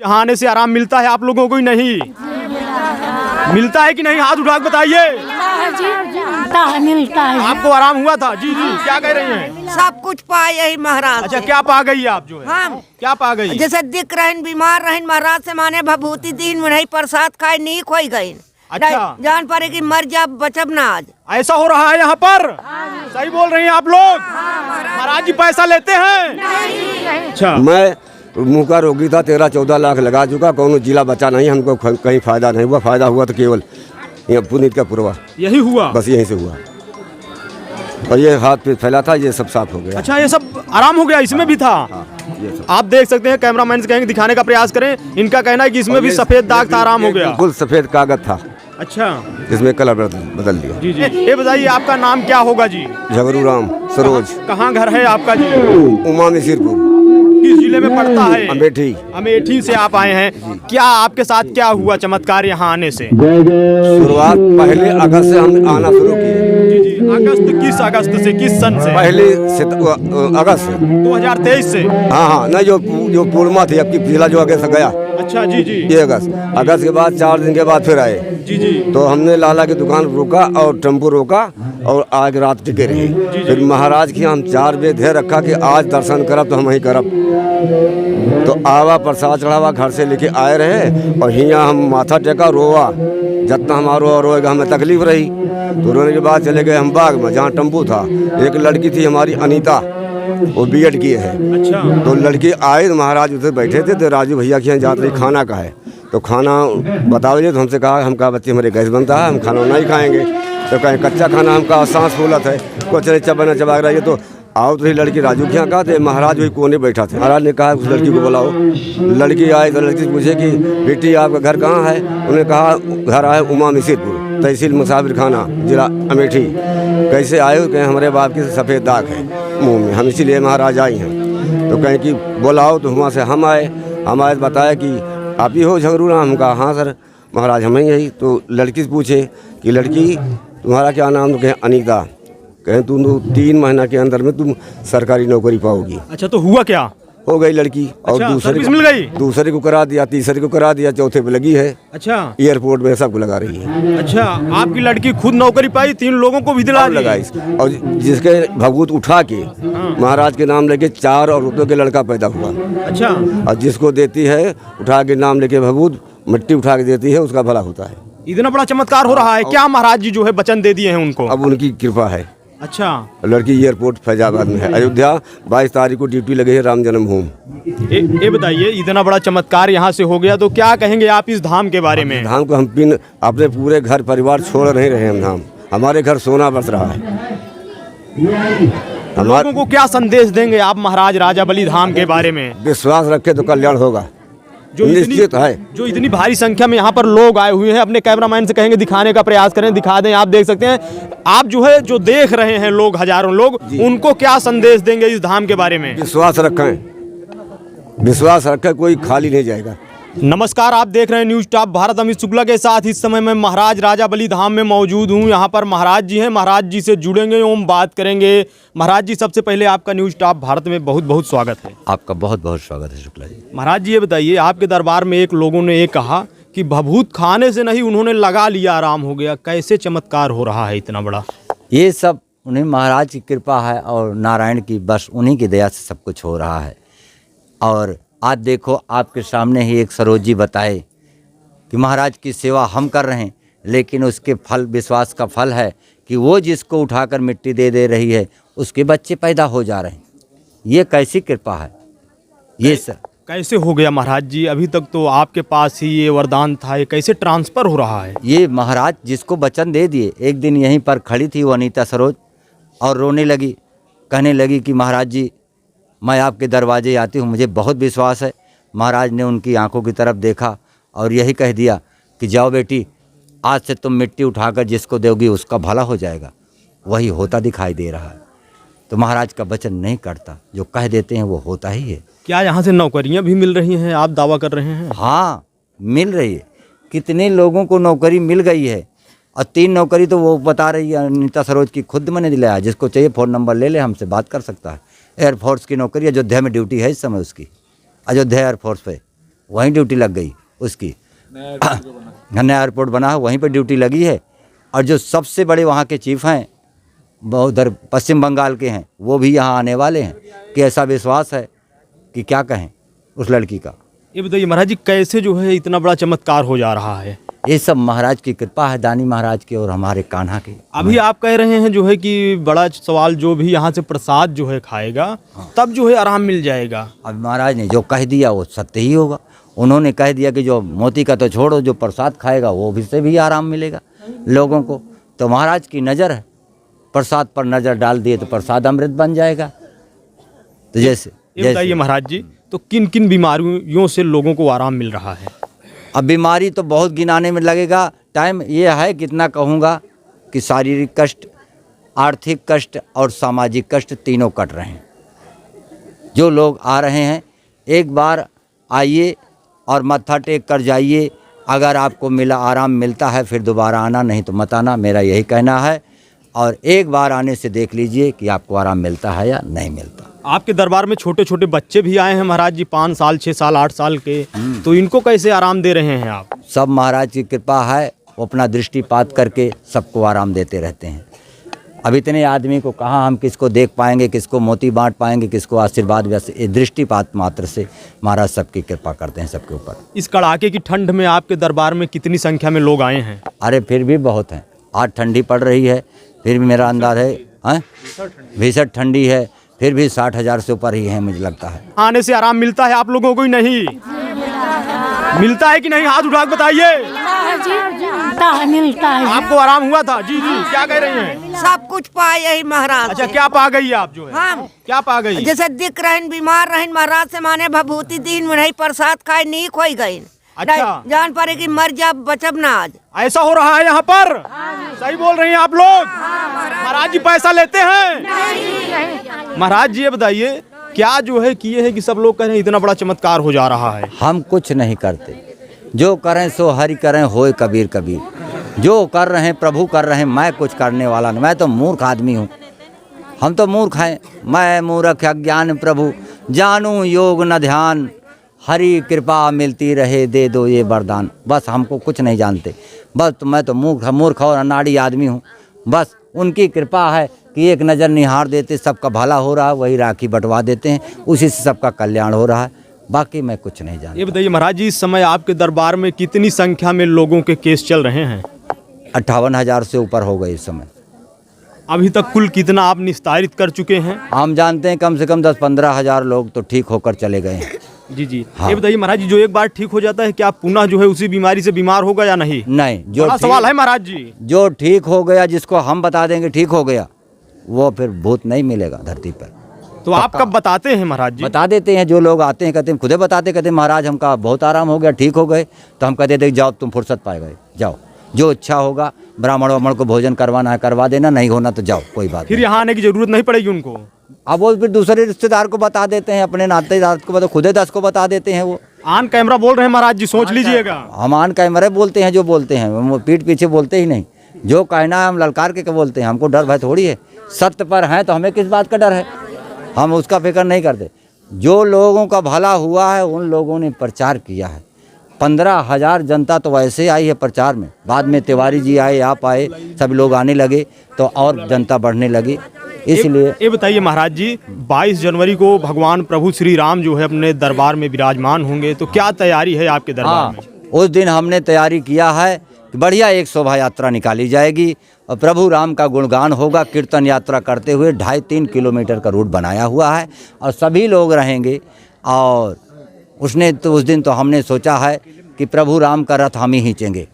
यहाँ आने से आराम मिलता है आप लोगों को ही नहीं मिलता है कि नहीं? हाथ उठा के बताइए। मिलता है। आपको आराम हुआ था? जी जी, क्या कह रही हैं? सब कुछ पाए यही महाराज। अच्छा, क्या पा गई आप जो है? हाँ, क्या पा गई? जैसे दिख रहे बीमार रहे महाराज से माने भभूति दीन में नहीं प्रसाद खाए नहीं खोई गई। अच्छा। जान पड़े कि मर जा बचब ना आज। ऐसा हो रहा है यहाँ पर? सही बोल रही हैं आप लोग? महाराज जी पैसा लेते हैं? अच्छा, मैं मुँह का रोगी था, 13-14 लाख लगा चुका, कोनो जिला बचा नहीं, हमको कहीं फायदा नहीं हुआ। फायदा हुआ तो केवल ये पुनीत का पुरवा, यही हुआ? बस यहीं से हुआ। और ये हाथ पे फैला था, ये सब साफ हो गया। अच्छा, ये सब आराम हो गया? इसमें भी था? ये सब आप देख सकते हैं, कैमरामैन से कहेंगे दिखाने का प्रयास करें। इनका कहना है कि इसमें भी सफेद दाग था, आराम हो गया। बिल्कुल सफेद कागज था, अच्छा, इसमें कलर बदल दिया। जी जी। ये बताइए आपका नाम क्या होगा जी? झगरू राम सरोज। कहाँ घर है आपका जी? उमा मिसिरपुर। किस जिले में पड़ता है? अमेठी। अमेठी से आप आए हैं। क्या आपके साथ क्या हुआ चमत्कार यहाँ आने से? शुरुआत पहले अगस्त से हम आना शुरू किए। जी जी। अगस्त? किस अगस्त से, किस सन से? पहले अगस्त से 2023 से? हाँ, नहीं जो पूर्णिमा थी आपकी पिछला जो अगस्त गया। अच्छा, जी जी। ये अगस्त के बाद 4 दिन के बाद फिर आए। जी जी। तो हमने लाला की दुकान रोका और टेम्पो रोका और आज रात टिके रहे। फिर महाराज की हम 4 बजे ध्यान रखा कि आज दर्शन करब तो हम ही करब। तो आवा प्रसाद चढ़ावा घर से लेके आए रहे और हियाँ हम माथा टेका रोवा, जितना हमारो रोएगा हमें तकलीफ रही। तो रोने के बाद चले गए हम बाग में, जहाँ टेम्पू था। एक लड़की थी हमारी अनीता, वो बीएड किए है। अच्छा। तो लड़की आए तो महाराज उधर बैठे थे, तो राजू भैया के यहाँ जाते रही, खाना का है तो खाना बताओ। तो हमसे कहा, हम कहा बच्चे हमारे गैस बनता है, हम खाना नहीं खाएंगे। तो कहें कच्चा खाना, हम कहा सांस फूलत है, को चले चबा चबा रही है। तो आओ तो लड़की राजू के यहाँ कहा थे, महाराज वही कोने बैठा थे। महाराज ने कहा उस लड़की को बुलाओ। लड़की आई तो लड़की से पूछे कि बेटी आपका घर कहाँ है? उन्होंने कहा घर आए उमा मिसिरपुर, तहसील मुसाफिर खाना, जिला अमेठी। कैसे आए? कहें हमारे बाप के सफ़ेद दाग है मुँह में, हम इसीलिए महाराज आई हैं। तो कहें कि बुलाओ। तो वहाँ से हम आए तो बताया कि आप ही हो झगरू राम? हम कहा हाँ सर महाराज हम ही यही। तो लड़की से पूछे कि लड़की तुम्हारा क्या नाम? तो कहें अनीता। कहें तुम 3 महीना के अंदर में तुम सरकारी नौकरी पाओगी। अच्छा, तो हुआ क्या? हो गई लड़की। और अच्छा, दूसरे सर्विस मिल गई? दूसरे को करा दिया, तीसरे को करा दिया, चौथे पे लगी है। अच्छा, एयरपोर्ट में सबको लगा रही है। अच्छा, आपकी लड़की खुद नौकरी पाई, 3 लोगों को भी दिला दी? लगाई। और जिसके भभूत उठा के महाराज के नाम लेके 4 औरतों के लड़का पैदा हुआ। अच्छा। और जिसको देती है उठा के नाम लेके भभूत मिट्टी उठा के देती है, उसका भला होता है। इतना बड़ा चमत्कार हो रहा है। क्या महाराज जी जो है वचन दे दिए हैं उनको? अब उनकी कृपा है। अच्छा। लड़की एयरपोर्ट फैजाबाद में है। अयोध्या 22 तारीख को ड्यूटी लगी है, राम जन्मभूमि। ये बताइए, इतना बड़ा चमत्कार यहाँ से हो गया तो क्या कहेंगे आप इस धाम के बारे में? धाम को हम अपने पूरे घर परिवार छोड़ नहीं रहे हम धाम। हमारे घर सोना बस रहा है। लोगों को क्या संदेश देंगे आप महाराज राजा बलि धाम के बारे में? विश्वास रखे तो कल्याण होगा, जो निश्चित है। जो इतनी भारी संख्या में यहाँ पर लोग आए हुए हैं, अपने कैमरामैन से कहेंगे दिखाने का प्रयास करें, दिखा दें। आप देख सकते हैं, आप जो है जो देख रहे हैं लोग, हजारों लोग, उनको क्या संदेश देंगे इस धाम के बारे में? विश्वास रखें, विश्वास रखें, कोई खाली नहीं जाएगा। नमस्कार, आप देख रहे हैं न्यूज टॉप भारत। अमित शुक्ला के साथ इस समय मैं महाराज राजा बलि धाम में मौजूद हूं। यहाँ पर महाराज जी हैं, महाराज जी से जुड़ेंगे एवं बात करेंगे। महाराज जी, सबसे पहले आपका न्यूज टॉप भारत में बहुत बहुत स्वागत है। आपका बहुत बहुत स्वागत है शुक्ला जी। महाराज जी, ये बताइए, आपके दरबार में एक लोगों ने ये कहा कि भभूत खाने से नहीं, उन्होंने लगा लिया, आराम हो गया। कैसे चमत्कार हो रहा है इतना बड़ा? ये सब उन्हें महाराज की कृपा है और नारायण की, बस उन्हीं की दया से सब कुछ हो रहा है। और आज देखो, आपके सामने ही एक सरोज जी बताए कि महाराज की सेवा हम कर रहे हैं, लेकिन उसके फल, विश्वास का फल है कि वो जिसको उठाकर मिट्टी दे रही है, उसके बच्चे पैदा हो जा रहे हैं। ये कैसी कृपा है ये सर? कैसे हो गया महाराज जी? अभी तक तो आपके पास ही ये वरदान था, ये कैसे ट्रांसफर हो रहा है? ये महाराज जिसको वचन दे दिए, एक दिन यहीं पर खड़ी थी वो अनीता सरोज और रोने लगी, कहने लगी कि महाराज जी मैं आपके दरवाजे आती हूँ, मुझे बहुत विश्वास है। महाराज ने उनकी आंखों की तरफ देखा और यही कह दिया कि जाओ बेटी, आज से तुम मिट्टी उठाकर जिसको दोगी उसका भला हो जाएगा। वही होता दिखाई दे रहा है। तो महाराज का वचन नहीं करता, जो कह देते हैं वो होता ही है। क्या यहाँ से नौकरियाँ भी मिल रही हैं, आप दावा कर रहे हैं? हाँ, मिल रही है। कितने लोगों को नौकरी मिल गई है और 3 नौकरी तो वो बता रही है अनीता सरोज की, खुद मैंने दिलाया। जिसको चाहिए फ़ोन नंबर ले ले, हमसे बात कर सकता है। एयरफोर्स की नौकरी, अयोध्या में ड्यूटी है इस समय उसकी, अयोध्या एयरफोर्स पे। वहीं ड्यूटी लग गई उसकी। नया एयरपोर्ट बना है, वहीं पर ड्यूटी लगी है। और जो सबसे बड़े वहाँ के चीफ हैं, वो उधर पश्चिम बंगाल के हैं, वो भी यहाँ आने वाले हैं। कि ऐसा विश्वास है कि क्या कहें उस लड़की का। ये बताइए महाराज जी, कैसे जो है इतना बड़ा चमत्कार हो जा रहा है? ये सब महाराज की कृपा है, दानी महाराज की और हमारे कान्हा की। अभी आप कह रहे हैं जो है कि बड़ा सवाल, जो भी यहाँ से प्रसाद जो है खाएगा तब जो है आराम मिल जाएगा। अब महाराज ने जो कह दिया वो सत्य ही होगा। उन्होंने कह दिया कि जो मोती का तो छोड़ो, जो प्रसाद खाएगा वो भी से भी आराम मिलेगा लोगों को। तो महाराज की नज़र है, प्रसाद पर नज़र डाल दिए तो प्रसाद अमृत बन जाएगा। तो जैसे बताइए महाराज जी, तो किन किन बीमारियों से लोगों को आराम मिल रहा है? अब बीमारी तो बहुत गिनाने में लगेगा टाइम। ये है कितना कहूँगा कि शारीरिक कष्ट, आर्थिक कष्ट और सामाजिक कष्ट तीनों कट रहे हैं। जो लोग आ रहे हैं, एक बार आइए और मत्था टेक कर जाइए। अगर आपको मिला, आराम मिलता है, फिर दोबारा आना, नहीं तो मत आना, मेरा यही कहना है। और एक बार आने से देख लीजिए कि आपको आराम मिलता है या नहीं मिलता। आपके दरबार में छोटे छोटे बच्चे भी आए हैं महाराज जी, 5 साल 6 साल 8 साल के, तो इनको कैसे आराम दे रहे हैं आप? सब महाराज की कृपा है, वो अपना दृष्टिपात करके सबको आराम देते रहते हैं। अब इतने आदमी को कहाँ हम किसको देख पाएंगे, किसको मोती बांट पाएंगे, किसको आशीर्वाद। वैसे दृष्टिपात मात्र से महाराज सबकी कृपा करते हैं सबके ऊपर। इस कड़ाके की ठंड में आपके दरबार में कितनी संख्या में लोग आए हैं? अरे फिर भी बहुत हैं। आज ठंडी पड़ रही है, फिर भी मेरा अंदाज है भीषण ठंडी है, फिर भी 60,000 से ऊपर ही है मुझे लगता है। आने से आराम मिलता है आप लोगों को ही नहीं मिलता है कि नहीं? हाथ उठा के बताइए। मिलता है। आपको आराम हुआ था? जी जी, क्या कह रही हैं? सब कुछ पाए यही महाराज। अच्छा, क्या पा गई आप जो है? हम क्या पा गई? जैसे दिख रहन, बीमार रहन, महाराज से माने भभूति दीन में प्रसाद खाए नीक हो गई। अच्छा। जान पारे की मर जा बचब ना आज। ऐसा हो रहा है यहाँ पर? सही बोल रही हैं आप लोग? महाराज जी पैसा लेते हैं? महाराज जी ये बताइए, क्या जो है किए है कि सब लोग कह रहे हैं इतना बड़ा चमत्कार हो जा रहा है? हम कुछ नहीं करते, जो करें सो हरि करें, होए कबीर कबीर। जो कर रहे हैं प्रभु कर रहे हैं, मैं कुछ करने वाला नहीं। मैं तो मूर्ख आदमी हूँ, हम तो मूर्ख हैं। मैं मूर्ख अज्ञान प्रभु जानूं योग न ध्यान, हरि कृपा मिलती रहे दे दो ये वरदान। बस हमको कुछ नहीं जानते, बस तो मैं तो मूर्ख और अनाड़ी आदमी हूँ। बस उनकी कृपा है कि एक नज़र निहार देते, सबका भला हो रहा है, वही राखी बंटवा देते हैं, उसी से सबका कल्याण हो रहा है। बाकी मैं कुछ नहीं जानता। ये बताइए महाराज जी, इस समय आपके दरबार में कितनी संख्या में लोगों के केस चल रहे हैं? 58,000 से ऊपर हो गए इस समय। अभी तक कुल कितना आप निस्तारित कर चुके हैं? हम जानते हैं कम से कम 10-15 हज़ार लोग तो ठीक होकर चले गए हैं। जी जी। हाँ। ये बताइए महाराज जी, जो एक बार ठीक हो जाता है क्या पुनः जो है उसी बीमारी से बीमार होगा या नहीं? नहीं, जो बड़ा सवाल है महाराज जी। जो ठीक हो गया, जिसको हम बता देंगे ठीक हो गया, वो फिर भूत नहीं मिलेगा धरती पर। तो आप कब बताते हैं महाराज जी? बता देते हैं, जो लोग आते हैं कहते हैं, खुदे बताते, कहते हैं महाराज हमका बहुत आराम हो गया, ठीक हो गए। तो हम कहते थे जाओ तुम फुर्सत पाए गए, जाओ, जो इच्छा होगा ब्राह्मण वामण को भोजन करवाना है करवा देना, नहीं होना तो जाओ, कोई बात फिर नहीं। यहाँ आने की जरूरत नहीं पड़ेगी उनको? अब वो फिर दूसरे रिश्तेदार को बता देते हैं, अपने नातेदार को बता, खुदे 10 को बता देते हैं। वो ऑन कैमरा बोल रहे हैं महाराज जी, सोच लीजिएगा। हम ऑन कैमरे बोलते हैं, जो बोलते हैं वो पीठ पीछे बोलते ही नहीं। जो कहना है हम ललकार के बोलते हैं, हमको डर भय थोड़ी है। सत्य पर हैं तो हमें किस बात का डर है, हम उसका फिक्र नहीं करते। जो लोगों का भला हुआ है उन लोगों ने प्रचार किया है। 15,000 जनता तो वैसे आई है प्रचार में, बाद में तिवारी जी आए, आप आए, सब लोग आने लगे तो और जनता बढ़ने लगी। इसलिए ये बताइए महाराज जी, 22 जनवरी को भगवान प्रभु श्री राम जो है अपने दरबार में विराजमान होंगे, तो क्या तैयारी है आपके दरबार में? उस दिन हमने तैयारी किया है कि बढ़िया एक शोभा यात्रा निकाली जाएगी और प्रभु राम का गुणगान होगा, कीर्तन यात्रा करते हुए 2.5-3 किलोमीटर का रूट बनाया हुआ है और सभी लोग रहेंगे। और उस दिन तो हमने सोचा है कि प्रभु राम का रथ हम ही खींचेंगे।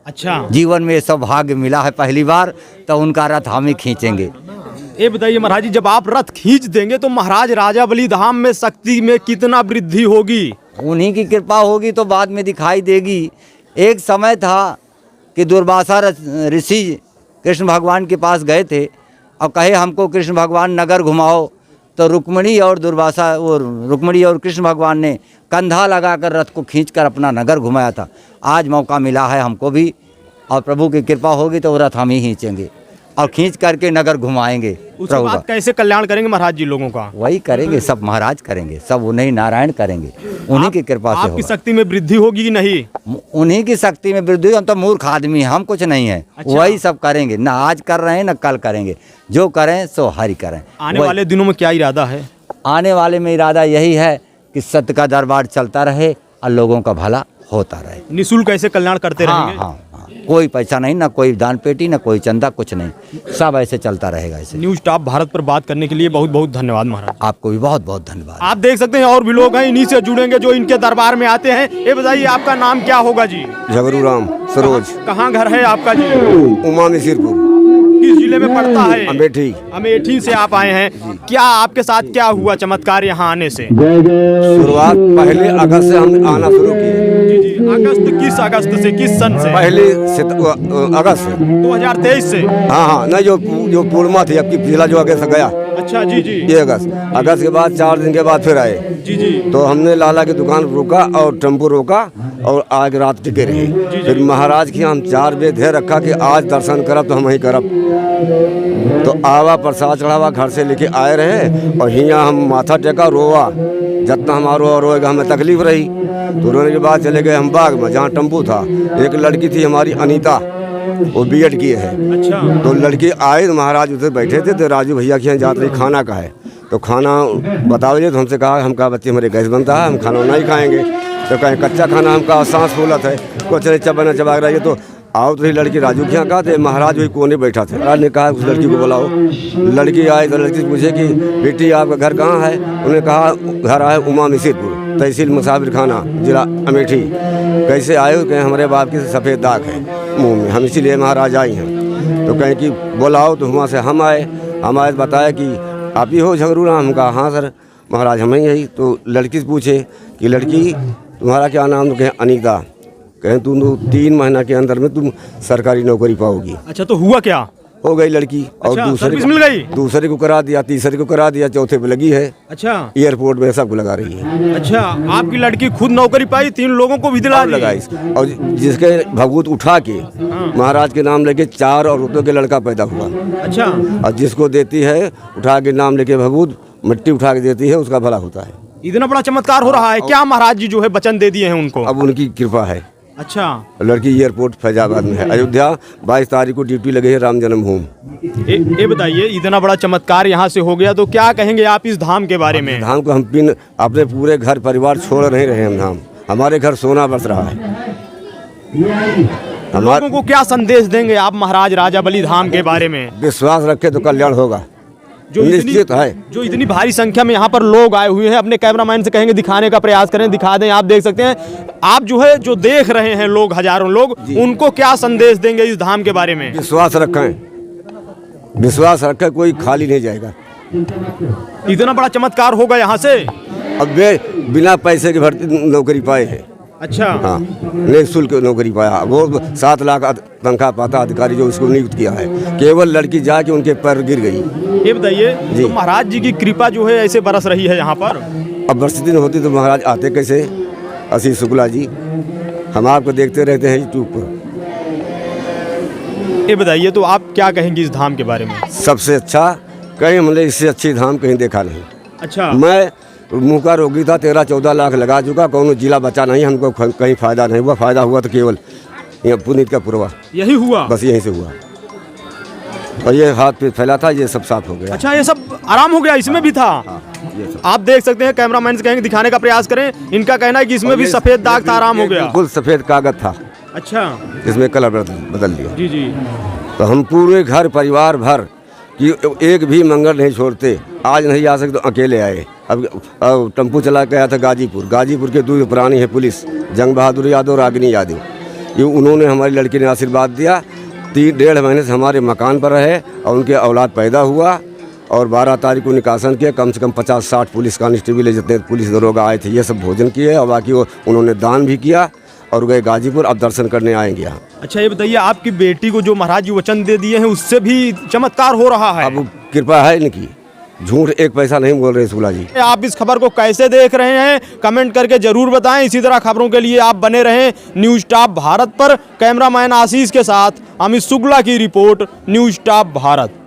अच्छा, जीवन में सौभाग्य मिला है पहली बार, तो उनका रथ हम ही खींचेंगे। ये बताइए महाराज जी, जब आप रथ खींच देंगे तो महाराज राजा बलि धाम में शक्ति में कितना वृद्धि होगी? उन्हीं की कृपा होगी तो बाद में दिखाई देगी। एक समय था कि दुर्वासा ऋषि कृष्ण भगवान के पास गए थे और कहे हमको कृष्ण भगवान नगर घुमाओ, तो रुक्मिणी और कृष्ण भगवान ने कंधा लगाकर रथ को खींचकर अपना नगर घुमाया था। आज मौका मिला है हमको भी, और प्रभु की कृपा होगी तो वो रथ हम ही खींचेंगे। और खींच करके नगर घुमाएंगे उसके प्रभु का। बाद कैसे कल्याण करेंगे महाराज जी लोगों का? वही करेंगे, सब महाराज करेंगे, सब उन्हीं नारायण करेंगे, उन्हीं की कृपा से आपकी होगा। शक्ति में वृद्धि होगी कि नहीं? उन्हीं की शक्ति में वृद्धि। हम तो मूर्ख आदमी हैं, हम कुछ नहीं है। अच्छा। वही सब करेंगे, ना आज कर रहे हैं ना कल करेंगे, जो करें सो हरि करें। आने वही- वाले दिनों में क्या इरादा है? आने वाले में इरादा यही है कि सत्य का दरबार चलता रहे और लोगों का भला होता रहे। निःशुल्क ऐसे कल्याण करते हाँ, रहेंगे? हाँ, हाँ। कोई पैसा नहीं, ना कोई दान पेटी, ना कोई चंदा, कुछ नहीं, सब ऐसे चलता रहेगा ऐसे। न्यूज टॉप भारत पर बात करने के लिए बहुत बहुत धन्यवाद महाराज। आपको भी बहुत बहुत धन्यवाद। आप देख सकते हैं और भी लोग हैं, इन्हीं से जुड़ेंगे जो इनके दरबार में आते हैं। ये बताइए आपका नाम क्या होगा जी? झगरू राम सरोज, कहाँ घर है आपका जी? उमा मिसिरपुर, किस जिले में पड़ता है? अमेठी। अमेठी से आप आए हैं। क्या आपके साथ क्या हुआ चमत्कार यहाँ आने से? शुरुआत पहले अगस्त से हम आना शुरू किए। जी जी, अगस्त किस अगस्त से, किस सन से? पहले अगस्त से। 2023 से? हाँ हाँ, नहीं जो पूर्णिमा थी, अब की पिछला जो अगस्त गया अच्छा जी जी ये अगस्त के बाद 4 दिन के बाद फिर आए। जी जी। तो हमने लाला की दुकान रोका और टेम्पो रोका और आज रात टिके रहे। फिर महाराज की हम 4 बजे ध्येय रखा कि आज दर्शन करब तो हम वहीं करब। तो आवा प्रसाद चढ़ावा घर से लेके आए रहे और हियाँ हम माथा टेका रोवा, जितना हमारा रोएगा हमें तकलीफ रही। तो रोने के बाद चले गए हम बाग में जहाँ टेम्पू था। एक लड़की थी हमारी अनीता, वो बीएड किए है। अच्छा। तो लड़की आए तो महाराज उधर बैठे थे, तो राजू भैया के यहाँ जात रही खाना का है, तो खाना बताओ तो हमसे कहा, हम कहा बच्चे हमारे गैस बनता है, हम खाना नहीं खाएंगे। तो कहें कच्चा खाना, हम कहा सांस फूलत है, को चले चबा चबा रही है। तो आओ तो लड़की राजू के यहाँ कहा थे, महाराज वही कोने बैठा था। महाराज ने कहा उस लड़की को बुलाओ। लड़की आई तो लड़की से पूछे कि बेटी आपका घर कहाँ है? उन्होंने कहा घर आए उमा मिसिरपुर, तहसील मुसाफिर खाना, जिला अमेठी। कैसे आए? कहें हमारे बाप की सफ़ेद दाग है मुंह में, हम इसीलिए महाराज आई हैं। तो कहें कि बुलाओ। तो वहाँ से हम आए तो बताया कि आप ही हो झगरू राम? हम कहा हाँ सर महाराज हम ही यही। तो लड़की से पूछे कि लड़की तुम्हारा क्या नाम? तो कहें अनीता। कहें तुम 3 महीना के अंदर में तुम सरकारी नौकरी पाओगी। अच्छा, तो हुआ क्या? हो गई लड़की। और अच्छा, सर्विस मिल गई? दूसरे को करा दिया, तीसरे को करा दिया, चौथे पे लगी है। अच्छा। एयरपोर्ट में सबको लगा रही है। अच्छा, आपकी लड़की खुद नौकरी पाई, 3 लोगों को भी दिला दी? लगाई। और जिसके भभूत उठा के महाराज के नाम लेके 4 औरतों के लड़का पैदा हुआ। अच्छा। और जिसको देती है उठा के नाम लेके भभूत मिट्टी उठा के देती है, उसका भला होता है। इतना बड़ा चमत्कार हो रहा है क्या? महाराज जी जो है वचन दे दिए हैं उनको? अब उनकी कृपा है। अच्छा। लड़की एयरपोर्ट फैजाबाद में है। अयोध्या 22 तारीख को ड्यूटी लगी है, राम जन्मभूमि। ये बताइए, इतना बड़ा चमत्कार यहाँ से हो गया तो क्या कहेंगे आप इस धाम के बारे में? धाम को हम अपने पूरे घर परिवार छोड़ नहीं रहे हम धाम। हमारे घर सोना बस रहा है। लोगों को क्या संदेश देंगे आप महाराज राजा बलि धाम के बारे में? विश्वास रखे तो कल्याण होगा, निश्चित है। जो इतनी भारी संख्या में यहाँ पर लोग आए हुए हैं, अपने कैमरामैन से कहेंगे दिखाने का प्रयास करें, दिखा दें। आप देख सकते हैं, आप जो है जो देख रहे हैं लोग, हजारों लोग, उनको क्या संदेश देंगे इस धाम के बारे में? विश्वास रखें, विश्वास रखें, कोई खाली नहीं जाएगा। इतना बड़ा चमत्कार होगा यहाँ से? अब वे बिना पैसे के भर्ती नौकरी पाए हैं। अच्छा। हाँ, निःशुल्क नौकरी पाया। वो 7 लाख तनख्वाह पाता अधिकारी जो उसको नियुक्त किया है। केवल लड़की जाके उनके पैर गिर गई। ये बताइए, तो महाराज जी की कृपा जो है ऐसे बरस रही है यहाँ पर? अब बरसती दिन होती तो महाराज आते कैसे? आशीष शुक्ला जी, हम आपको देखते रहते हैं यूट्यूब पर। ये बताइए, तो आप क्या कहेंगे इस धाम के बारे में? सबसे अच्छा, कहीं हमने इससे अच्छी धाम कहीं देखा नहीं। अच्छा। मैं मुँह का रोगी था, 13-14 लाख लगा चुका, कौन जिला बचा नहीं, हमको कहीं फायदा नहीं हुआ। फायदा हुआ तो केवल यहाँ पुनीत का पुरवा यही हुआ, बस यहीं से हुआ। और ये हाथ पे फैला था, ये सब साफ हो गया। अच्छा, ये सब आराम हो गया? इसमें भी था? ये सब आप देख सकते हैं, कैमरामैन से कहेंगे दिखाने का प्रयास करें। इनका कहना है कि इसमें भी सफेद दाग था, आराम हो गया। बिल्कुल सफेद कागज था। अच्छा। इसमें कलर बदल दिया। जी जी। तो हम पूरे घर परिवार भर कि एक भी मंगल नहीं छोड़ते। आज नहीं आ सकते तो अकेले आए। अब टेम्पू चला गया था गाजीपुर के 2 प्राणी है पुलिस, जंग बहादुर यादव, रागिनी यादव। ये उन्होंने हमारी लड़की ने आशीर्वाद दिया। 3-1.5 महीने से हमारे मकान पर रहे और उनके औलाद पैदा हुआ। और 12 तारीख को निकासन किया। कम से कम 50-60 पुलिस कांस्टेबल जितने पुलिस दरोगा आए थे, ये सब भोजन किए और बाकी वो उन्होंने दान भी किया और गए गाजीपुर। अब दर्शन करने आएंगे यहाँ। अच्छा, ये बताइए, आपकी बेटी को जो महाराज जी वचन दे दिए हैं उससे भी चमत्कार हो रहा है? अब कृपा है इनकी, झूठ एक पैसा नहीं बोल रहे शुक्ला जी। आप इस खबर को कैसे देख रहे हैं कमेंट करके जरूर बताएं। इसी तरह खबरों के लिए आप बने रहें न्यूज़ टॉप भारत पर। कैमरामैन आशीष के साथ अमित शुक्ला की रिपोर्ट, न्यूज़ टॉप भारत।